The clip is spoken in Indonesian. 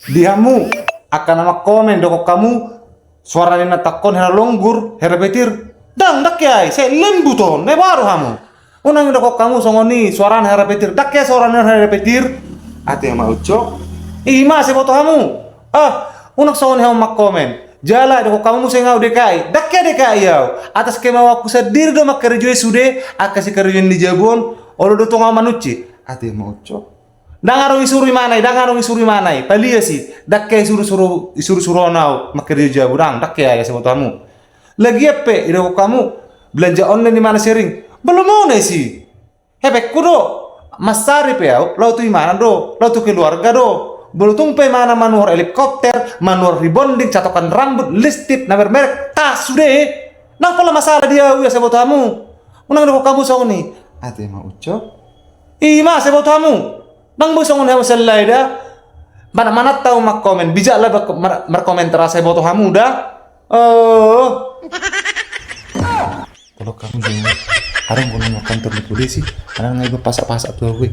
Dihamu akan nama komen doko kamu suara nena takon hera longgur hera petir dang dak yai saya lembu ton ne baru hamu unang doko kamu songoni suara hera petir dak ya suara hera petir ati ma ucok ima se foto hamu unak songoni hamu mak komen jala doko kamu saya ngau DKI dak ya DKI yau atas kemawaku sendiri do mak kerja sude akasi kerja di Jabon olo do tonga manuci ati ma ucok dangarong isuri manai palia sih dak kayak suruh nau maker dia burang dak kayak ya sebut kamu lagi apa ide kamu belanja online di mana sharing belum mau nih sih hebek kudo mas Sarip ya lo tuh mana do lo tuh keluarga do belum tumpai mana manual helikopter manual rebonding catokan rambut listip nomor merek tas sudah nang pola masalah dia ya sebut kamu unang do kamu song nih ate mau ucap ima sebut kamu nang busong na selai dah mana tahu mak komen bijak lah berkomentar saya botoh kamu dah kalau kamu jangan harang kalau mau kantor di polisi karena nggak pasak tuh gue